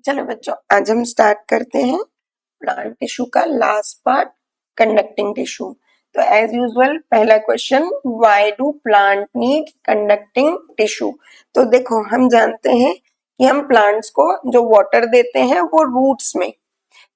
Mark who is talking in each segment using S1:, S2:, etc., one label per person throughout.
S1: चलो बच्चों, आज हम स्टार्ट करते हैं प्लांट टिश्यू का लास्ट पार्ट, कंडक्टिंग टिश्यू। तो एज यूजुअल पहला question, why do plant need conducting tissue. तो देखो, हम जानते हैं कि हम प्लांट्स को जो वाटर देते हैं वो रूट्स में,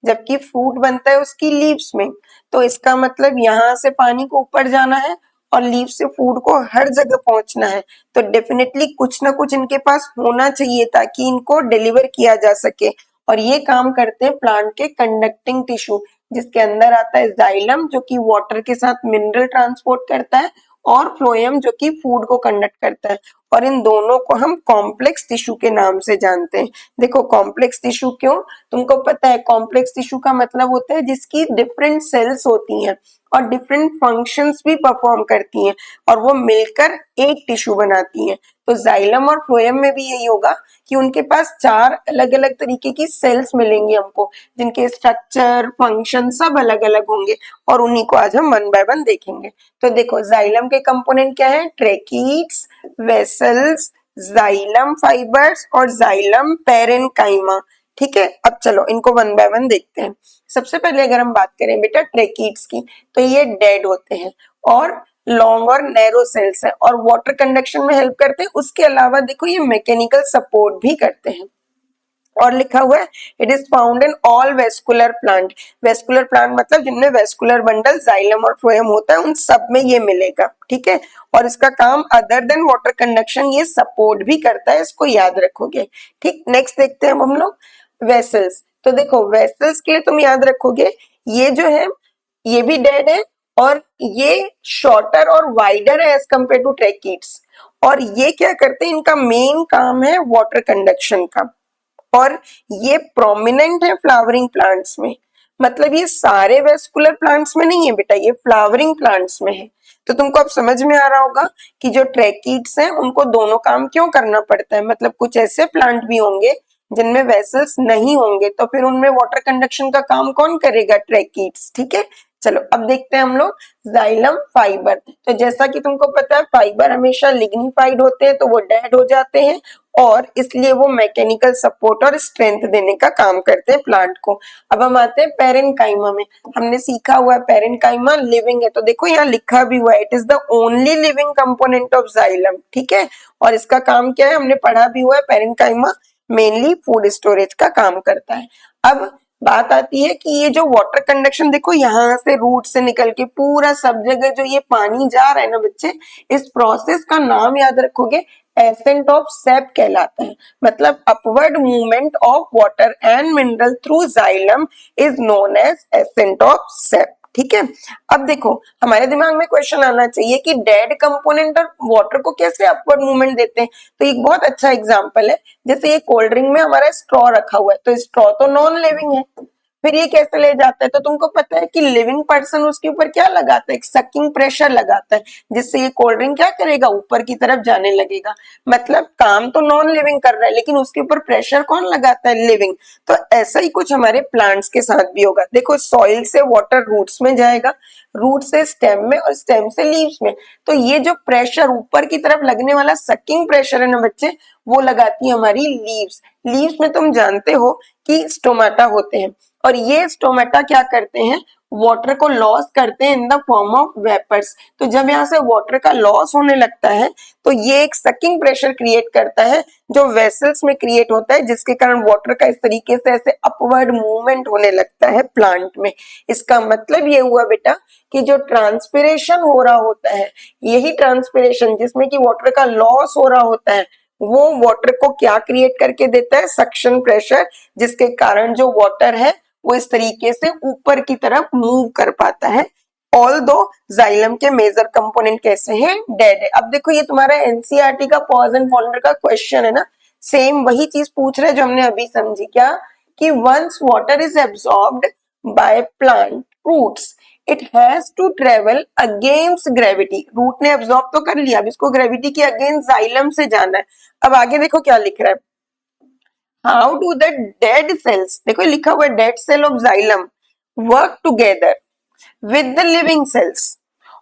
S1: जबकि फ्रूट बनता है उसकी लीव्स में। तो इसका मतलब यहाँ से पानी को ऊपर जाना है और लीव से फूड को हर जगह पहुंचना है। तो डेफिनेटली कुछ ना कुछ इनके पास होना चाहिए ताकि इनको डिलीवर किया जा सके, और ये काम करते हैं प्लांट के कंडक्टिंग टिश्यू, जिसके अंदर आता है जाइलम जो कि वाटर के साथ मिनरल ट्रांसपोर्ट करता है, और फ्लोएम जो कि फूड को कंडक्ट करता है। और इन दोनों को हम कॉम्प्लेक्स टिश्यू के नाम से जानते हैं। देखो, कॉम्प्लेक्स टिश्यू क्यों, तुमको पता है कॉम्प्लेक्स टिश्यू का मतलब होता है जिसकी डिफरेंट सेल्स होती हैं और डिफरेंट फंक्शंस भी परफॉर्म करती हैं, और वो मिलकर एक टिश्यू बनाती हैं। तो जाइलम और फ्लोएम में भी यही होगा कि उनके पास 4 अलग अलग तरीके की सेल्स मिलेंगी हमको, जिनके स्ट्रक्चर फंक्शन सब अलग अलग होंगे, और उन्हीं को आज हम वन बाय वन देखेंगे। तो देखो, जाइलम के कंपोनेंट क्या है, ट्रेकीड्स, वेसल्स, जाइलम फाइबर्स और जाइलम पेरेन्काइमा। ठीक है, अब चलो इनको वन बाय वन देखते हैं। सबसे पहले अगर हम बात करें बेटा ट्रेकीड्स की, तो ये डेड होते हैं और लॉन्ग और नैरो सेल्स है, और वाटर कंडक्शन में हेल्प करते हैं। उसके अलावा देखो, ये मैकेनिकल सपोर्ट भी करते हैं। और लिखा हुआ है, it is found in all vascular plant. Vascular plant मतलब जिनमें वेस्कुलर बंडल जाइलम और फ्लोएम होता है, उन सब में ये मिलेगा। ठीक है, और इसका काम अदर देन वाटर कंडक्शन ये सपोर्ट भी करता है, इसको याद रखोगे। ठीक, नेक्स्ट देखते हैं हम लोग वेसल्स। तो देखो, वेसल्स के लिए तुम याद रखोगे, ये जो है ये भी डेड है, और ये शॉर्टर और वाइडर है एज कम्पेयर टू ट्रेकीड्स। और ये क्या करते हैं, इनका मेन काम है वाटर कंडक्शन का, और ये प्रोमिनेंट है फ्लावरिंग प्लांट्स में। मतलब ये सारे वेस्कुलर प्लांट्स में नहीं है बेटा, ये फ्लावरिंग प्लांट्स में है। तो तुमको अब समझ में आ रहा होगा कि जो ट्रेकीड्स हैं उनको दोनों काम क्यों करना पड़ता है। मतलब कुछ ऐसे प्लांट भी होंगे जिनमें वेसल्स नहीं होंगे, तो फिर उनमें वाटर कंडक्शन का काम कौन करेगा, ट्रेकीड्स। ठीक है, चलो अब देखते हैं हम लोग जाइलम फाइबर। तो जैसा कि तुमको पता है, फाइबर हमेशा लिग्निफाइड होते हैं, तो वो डेड हो जाते हैं, और इसलिए वो मैकेनिकल सपोर्ट और स्ट्रेंथ देने का काम करते हैं प्लांट को। अब हम आते हैं पेरेन्काइमा में। हमने सीखा हुआ है पेरेन्काइमा लिविंग है, तो देखो यहाँ लिखा भी हुआ है, it is the only living component of xylem. ठीक है, और इसका काम क्या है, हमने पढ़ा भी हुआ है, पेरेन्काइमा मेनली फूड स्टोरेज का काम करता है। अब बात आती है कि ये जो वाटर कंडक्शन, देखो यहाँ से रूट से निकल के पूरा सब जगह जो ये पानी जा रहा है ना बच्चे, इस प्रोसेस का नाम याद रखोगे, एसेंट ऑफ सेप कहलाता है। मतलब upward movement of water and mineral through xylem is known as ascent of sap. ठीक है, अब देखो हमारे दिमाग में क्वेश्चन आना चाहिए कि डेड कंपोनेंट और वाटर को कैसे अपवर्ड मूवमेंट देते हैं। तो एक बहुत अच्छा एग्जांपल है, जैसे ये कोल्ड ड्रिंक में हमारा स्ट्रॉ रखा हुआ है, तो स्ट्रॉ तो नॉन लिविंग है, फिर ये कैसे ले जाता है। तो तुमको पता है कि लिविंग पर्सन उसके ऊपर क्या लगाता है, एक सकिंग प्रेशर लगाता है, जिससे ये कोल्ड ड्रिंक क्या करेगा, ऊपर की तरफ जाने लगेगा। मतलब काम तो नॉन लिविंग कर रहा है, लेकिन उसके ऊपर प्रेशर कौन लगाता है, लिविंग। तो ऐसा ही कुछ हमारे प्लांट्स के साथ भी होगा। देखो, सॉइल से वाटर रूट्स में जाएगा, रूट से स्टेम में, और स्टेम से लीव्स में। तो ये जो प्रेशर ऊपर की तरफ लगने वाला सकिंग प्रेशर है ना बच्चे, वो लगाती है हमारी लीव्स। लीव्स में तुम जानते हो कि स्टोमाटा होते हैं, और ये स्टोमेटा क्या करते हैं, वाटर को लॉस करते हैं in the form of vapours. तो जब यहाँ से वाटर का लॉस होने लगता है, तो ये एक सकिंग प्रेशर क्रिएट करता है जो वेसल्स में क्रिएट होता है, जिसके कारण वाटर का इस तरीके से ऐसे अपवर्ड मूवमेंट होने लगता है प्लांट में। इसका मतलब ये हुआ बेटा कि जो ट्रांसपिरेशन हो रहा होता है, यही ट्रांसपिरेशन जिसमें कि वाटर का लॉस हो रहा होता है, वो वाटर को क्या क्रिएट करके देता है, सक्शन प्रेशर, जिसके कारण जो वाटर है वो इस तरीके से ऊपर की तरफ मूव कर पाता है। ऑल दो जाइलम के मेजर कंपोनेंट कैसे हैं, डेड है। अब देखो, ये तुम्हारा एनसीईआरटी का पॉज एंड फॉलोअर का क्वेश्चन है ना, सेम वही चीज पूछ रहे जो हमने अभी समझी, क्या कि once water is absorbed by plant roots, it has to travel against gravity. Root ने एब्सॉर्ब तो कर लिया, अब इसको ग्रेविटी के अगेंस्ट जाइलम से जाना है। अब आगे देखो क्या लिख रहा है, how do the dead cells, देखो लिखा हुआ है dead cell of xylem work together with the living cells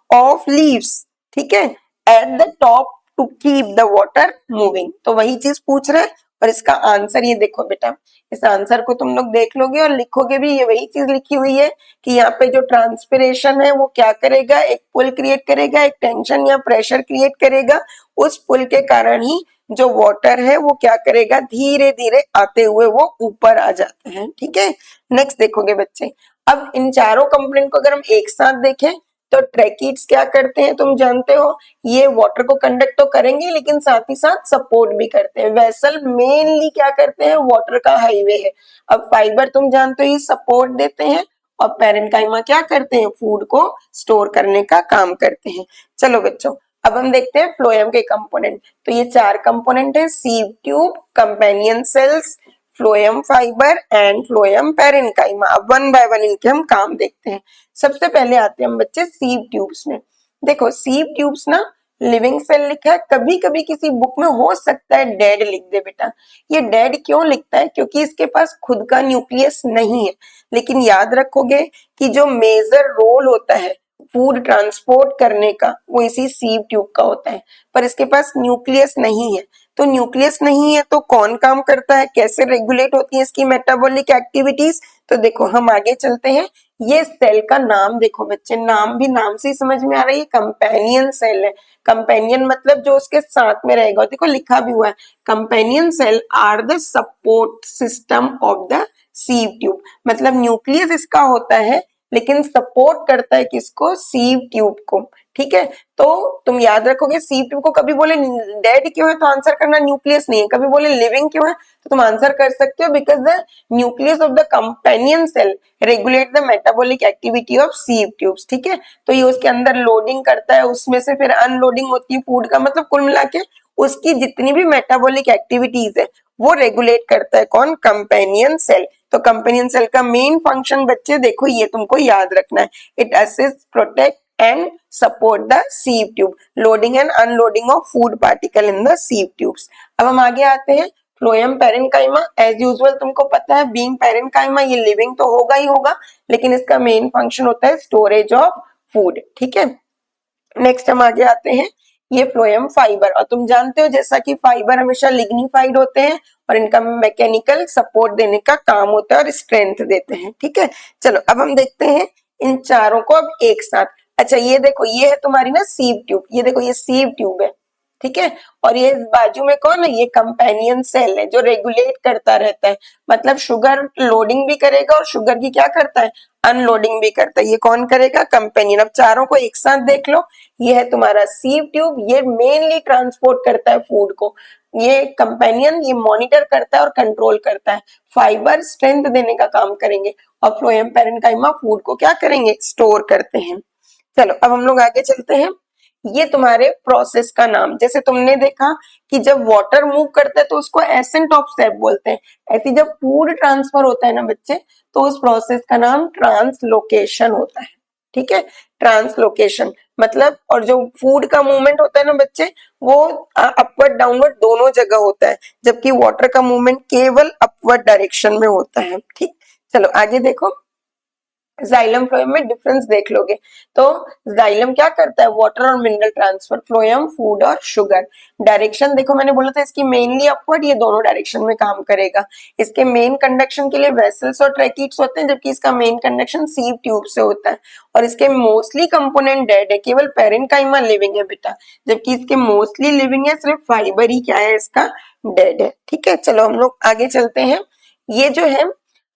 S1: of leaves, ठीक है, at the top to keep the water moving. तो वही चीज पूछ रहे हैं, और इसका आंसर ये देखो बेटा, इस आंसर को तुम लोग देख लोगे और लिखोगे भी, ये वही चीज लिखी हुई है कि यहाँ पे जो ट्रांसपिरेशन है वो क्या करेगा, एक पुल क्रिएट करेगा, एक टेंशन या प्रेशर क्रिएट करेगा। उस पुल के कारण ही जो वाटर है वो क्या करेगा, धीरे धीरे आते हुए वो ऊपर आ जाते हैं। ठीक है, नेक्स्ट देखोगे बच्चे, अब इन चारों कंपोनेंट को अगर हम एक साथ देखें तो ट्रैकिड्स क्या करते हैं तुम जानते हो, ये वाटर को कंडक्ट तो करेंगे लेकिन साथ ही साथ सपोर्ट भी करते हैं। वेसल मेनली क्या करते हैं, वाटर का हाईवे है। अब फाइबर तुम जानते हो ये सपोर्ट देते हैं, और पैरेन्काइमा क्या करते हैं, फूड को स्टोर करने का काम करते हैं। चलो बच्चों, अब हम देखते हैं फ्लोएम के कंपोनेंट। तो ये चार कंपोनेंट है, sieve tube, companion cells, phloem fibre and phloem parenchyma. अब वन बाय वन इनके हम काम देखते हैं। सबसे पहले आते हैं हम बच्चे सीव ट्यूब्स में। देखो सीव ट्यूब्स ना लिविंग सेल लिखा है, कभी कभी किसी बुक में हो सकता है डेड लिख दे बेटा। ये डेड क्यों लिखता है, क्योंकि इसके पास खुद का न्यूक्लियस नहीं है। लेकिन याद रखोगे कि जो मेजर रोल होता है फूड ट्रांसपोर्ट करने का वो इसी सीव ट्यूब का होता है, पर इसके पास न्यूक्लियस नहीं है। तो न्यूक्लियस नहीं है तो कौन काम करता है, कैसे रेगुलेट होती है इसकी मेटाबॉलिक एक्टिविटीज। तो देखो हम आगे चलते हैं, ये सेल का नाम देखो बच्चे, नाम भी नाम से ही समझ में आ रहा है, ये कंपेनियन सेल है। कंपेनियन मतलब जो उसके साथ में रहेगा, देखो लिखा भी हुआ है, companion cell are the support system of the sieve tube. मतलब न्यूक्लियस इसका होता है लेकिन सपोर्ट करता है किसको, सीव ट्यूब को। ठीक है, तो तुम याद रखोगे सीव ट्यूब को कभी बोले डेड क्यों है तो आंसर करना न्यूक्लियस नहीं है, कभी बोले लिविंग क्यों है तो तुम आंसर कर सकते हो because the nucleus of the companion cell regulate the metabolic activity of sieve tubes. ठीक है, तो ये उसके अंदर लोडिंग करता है, उसमें से फिर अनलोडिंग होती है फूड का, मतलब कुल मिला के उसकी जितनी भी मेटाबॉलिक एक्टिविटीज है वो रेगुलेट करता है कौन, कंपेनियन सेल। तो कंपेनियन सेल का मेन फंक्शन बच्चे देखो ये तुमको याद रखना है, it assist, protect and support the sieve tube, loading and unloading of food particle in the sieve tubes। अब हम आगे आते हैं फ्लोएम पैरेन्काइमा। एज यूजुअल तुमको पता है बीइंग पैरेन्काइमा ये लिविंग तो होगा ही होगा, लेकिन इसका मेन फंक्शन होता है स्टोरेज ऑफ फूड। ठीक है, नेक्स्ट हम आगे आते हैं, ये फ्लोएम फाइबर, और तुम जानते हो जैसा कि फाइबर हमेशा लिग्निफाइड होते हैं और इनका मैकेनिकल सपोर्ट देने का काम होता है और स्ट्रेंथ देते हैं। ठीक है, चलो अब हम देखते हैं इन चारों को अब एक साथ। अच्छा ये देखो, ये है तुम्हारी ना सीव ट्यूब, ये देखो ये सीव ट्यूब है। ठीक है, और ये बाजू में कौन है, ये कंपेनियन सेल है जो रेगुलेट करता रहता है, मतलब शुगर लोडिंग भी करेगा और शुगर की क्या करता है, अनलोडिंग भी करता है। ये कौन करेगा, कंपेनियन। अब चारों को एक साथ देख लो, ये है तुम्हारा सीव ट्यूब, ये मेनली ट्रांसपोर्ट करता है फूड को, ये कंपेनियन ये मॉनिटर करता है और कंट्रोल करता है, फाइबर स्ट्रेंथ देने का काम करेंगे, और फ्लोएम पैरेन्काइमा फूड को क्या करेंगे, स्टोर करते हैं। चलो अब हम लोग आगे चलते हैं, ये तुम्हारे प्रोसेस का नाम, जैसे तुमने देखा कि जब वाटर मूव करता है तो उसको एसेंट ऑफ स्टेप बोलते हैं, ऐसे जब फूड ट्रांसफर होता है ना बच्चे तो उस प्रोसेस का नाम ट्रांसलोकेशन होता है। ठीक है, ट्रांसलोकेशन मतलब, और जो फूड का मूवमेंट होता है ना बच्चे वो अपवर्ड डाउनवर्ड दोनों जगह होता है, जबकि वाटर का मूवमेंट केवल अपवर्ड डायरेक्शन में होता है। ठीक, चलो आगे देखो, जाइलम फ्लोएम में डिफरेंस देख लोगे तो जाइलम क्या करता है, वाटर और मिनरल ट्रांसफर, फ्लोएम फूड और शुगर। डायरेक्शन देखो मैंने बोला था इसकी मेनली अपवर्ड, ये दोनों डायरेक्शन में काम करेगा। इसके मेन कंडक्शन के लिए वेसल्स और ट्रैकिड्स होते हैं, जबकि इसका मेन कंडक्शन सीव ट्यूब से होता है। और इसके मोस्टली कंपोनेंट डेड है, केवल पैरेन्काइमा लिविंग है बेटा, जबकि इसके मोस्टली लिविंग है, सिर्फ फाइबर ही क्या है इसका डेड है। ठीक है, चलो हम लोग आगे चलते हैं, ये जो है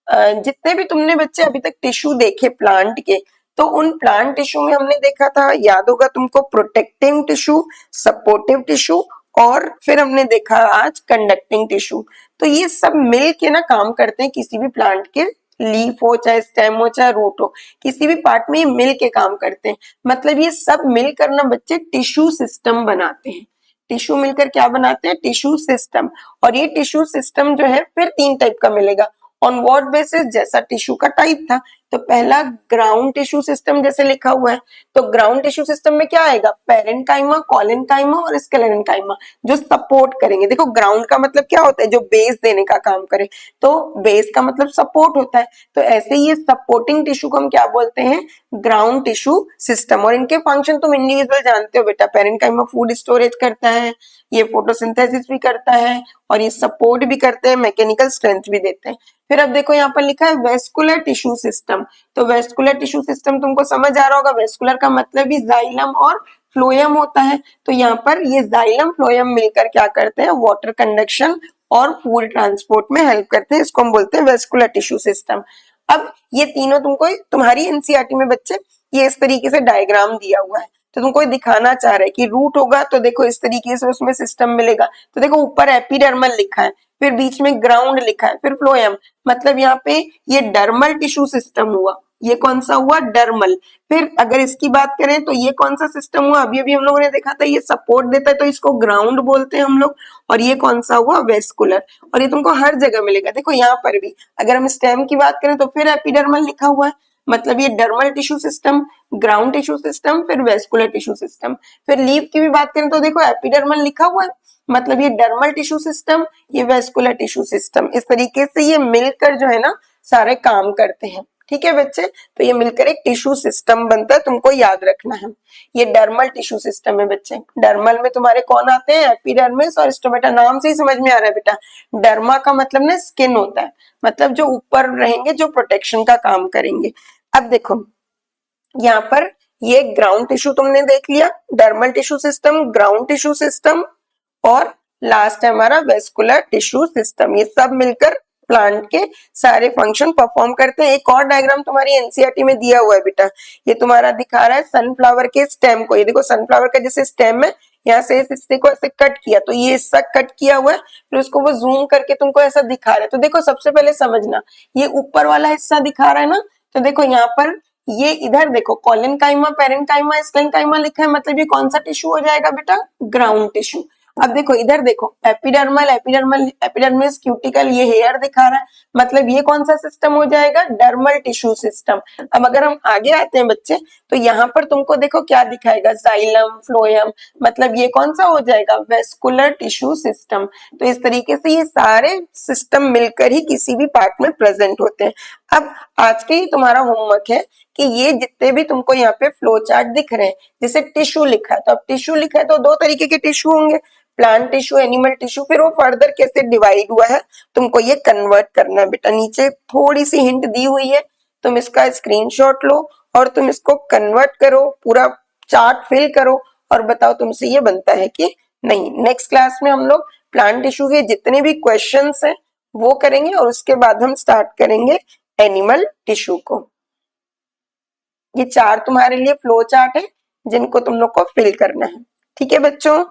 S1: जितने भी तुमने बच्चे अभी तक टिश्यू देखे प्लांट के, तो उन प्लांट टिश्यू में हमने देखा था, याद होगा तुमको, प्रोटेक्टिंग टिश्यू, सपोर्टिव टिश्यू, और फिर हमने देखा आज कंडक्टिंग टिश्यू। तो ये सब मिल के ना काम करते हैं किसी भी प्लांट के, लीफ हो चाहे स्टेम हो चाहे रूट हो, किसी भी पार्ट में ये मिल के काम करते हैं। मतलब ये सब मिलकर ना बच्चे टिश्यू सिस्टम बनाते हैं। टिश्यू मिलकर क्या बनाते हैं, टिश्यू सिस्टम। और ये टिश्यू सिस्टम जो है फिर तीन टाइप का मिलेगा, ऑन व्हाट बेसिस, जैसा टिश्यू का टाइप था, तो पहला ग्राउंड टिश्यू सिस्टम जैसे लिखा हुआ है, तो ग्राउंड टिश्यू सिस्टम में क्या आएगा, पेरेन्काइमा, कोलेन्काइमा और स्क्लेरेन्काइमा जो सपोर्ट करेंगे। देखो ग्राउंड का मतलब क्या होता है, जो बेस देने का काम करे, तो बेस का मतलब सपोर्ट होता है, तो ऐसे ही ये सपोर्टिंग टिश्यू को हम क्या बोलते हैं, ग्राउंड टिश्यू सिस्टम। और इनके फंक्शन तुम इंडिविजुअल जानते हो बेटा, पेरेन्काइमा फूड स्टोरेज करता है, ये फोटोसिंथेसिस भी करता है और ये सपोर्ट भी करते हैं, मैकेनिकल स्ट्रेंथ भी देते हैं। फिर अब देखो यहाँ पर लिखा है वेस्कुलर टिश्यू सिस्टम, तो वेस्कुलर टिश्यू सिस्टम तुमको समझ आ रहा होगा, वेस्कुलर का मतलब भी जाइलम और फ्लोएम होता है, तो यहाँ पर ये जाइलम फ्लोएम मिलकर क्या करते हैं, वाटर कंडक्शन और फूड ट्रांसपोर्ट में हेल्प करते हैं, इसको हम बोलते हैं वेस्कुलर टिश्यू सिस्टम। अब ये तीनों तुमको तुम्हारी एनसीईआरटी में बच्चे ये इस तरीके से डायग्राम दिया हुआ है, तो तुमको दिखाना चाह रहा है कि रूट होगा तो देखो इस तरीके से उसमें सिस्टम मिलेगा, तो देखो ऊपर एपिडर्मल लिखा है, फिर बीच में ग्राउंड लिखा है, फिर फ्लोएम, मतलब यहाँ पे ये डर्मल टिश्यू सिस्टम हुआ, ये कौन सा हुआ, डर्मल। फिर अगर इसकी बात करें तो ये कौन सा सिस्टम हुआ, अभी अभी हम लोगों ने देखा था ये सपोर्ट देता है तो इसको ग्राउंड बोलते हैं हम लोग, और ये कौन सा हुआ, वेस्कुलर। और ये तुमको हर जगह मिलेगा, देखो यहाँ पर भी अगर हम स्टेम की बात करें तो फिर एपिडर्मल लिखा हुआ है, मतलब ये dermal tissue system, ground tissue system, फिर वेस्कुलर टिश्यू सिस्टम। फिर लीफ की भी बात करें तो देखो एपिडर्मल लिखा हुआ है, मतलब ये डर्मल टिश्यू सिस्टम, ये वेस्कुलर टिश्यू सिस्टम, इस तरीके से ये मिलकर जो है ना सारे काम करते हैं। ठीक है बच्चे, तो ये मिलकर एक टिश्यू सिस्टम बनता है, तुमको याद रखना है। ये डर्मल टिश्यू सिस्टम है बच्चे, डर्मल में तुम्हारे कौन आते हैं, एपिडर्मिस और स्टोमेटा, नाम से ही समझ में आ रहा है बेटा, डर्मा का मतलब ना स्किन होता है, मतलब जो ऊपर रहेंगे, जो प्रोटेक्शन का काम करेंगे। अब देखो यहाँ पर ये ग्राउंड टिश्यू तुमने देख लिया, dermal tissue system, ground tissue system और लास्ट है हमारा वेस्कुलर टिश्यू सिस्टम, ये सब मिलकर प्लांट के सारे फंक्शन परफॉर्म करते हैं। एक और डायग्राम तुम्हारी एनसीईआरटी में दिया हुआ है बेटा, ये तुम्हारा दिखा रहा है सनफ्लावर के स्टेम को, ये देखो सनफ्लावर का जैसे स्टेम है, यहाँ से इस हिस्से को ऐसे कट किया, तो ये हिस्सा कट किया हुआ है, फिर उसको वो जूम करके तुमको ऐसा दिखा रहा है। तो देखो सबसे पहले समझना, ये ऊपर वाला हिस्सा दिखा रहा है ना, तो देखो यहाँ पर ये इधर देखो कोलेनकाइमा, पेरेन्काइमा, स्क्लेरेन्काइमा लिखा है, मतलब ये कौन सा टिश्यू हो जाएगा बेटा, ग्राउंड टिश्यू। अब देखो इधर देखो एपिडर्मल, एपिडर्मिस, क्यूटिकल, ये हेयर दिखा रहा है, मतलब ये कौन सा सिस्टम हो जाएगा, डर्मल टिश्यू सिस्टम। अब अगर हम आगे आते हैं बच्चे, तो यहाँ पर तुमको देखो क्या दिखाएगा, जाइलम, फ्लोएम, मतलब ये कौन सा हो जाएगा, वेस्कुलर टिश्यू सिस्टम। तो इस तरीके से ये सारे सिस्टम मिलकर ही किसी भी पार्ट में प्रेजेंट होते हैं। अब आज के ही तुम्हारा होमवर्क है कि ये जितने भी तुमको यहाँ पे फ्लो चार्ट दिख रहे हैं, जैसे टिश्यू लिखा है, तो अब टिश्यू लिखा है तो दो तरीके के टिश्यू होंगे, प्लांट टिश्यू, एनिमल टिश्यू, फिर वो फर्दर कैसे डिवाइड हुआ है तुमको ये कन्वर्ट करना है बेटा। नीचे थोड़ी सी हिंट दी हुई है, तुम इसका स्क्रीनशॉट लो और तुम इसको कन्वर्ट करो, पूरा चार्ट फिल करो और बताओ तुमसे ये बनता है कि नहीं। नेक्स्ट क्लास में हम लोग प्लांट टिश्यू के जितने भी क्वेश्चंस हैं वो करेंगे और उसके बाद हम स्टार्ट करेंगे एनिमल टिश्यू को। ये चार तुम्हारे लिए फ्लो चार्ट है जिनको तुम लोग को फिल करना है। ठीक है बच्चों।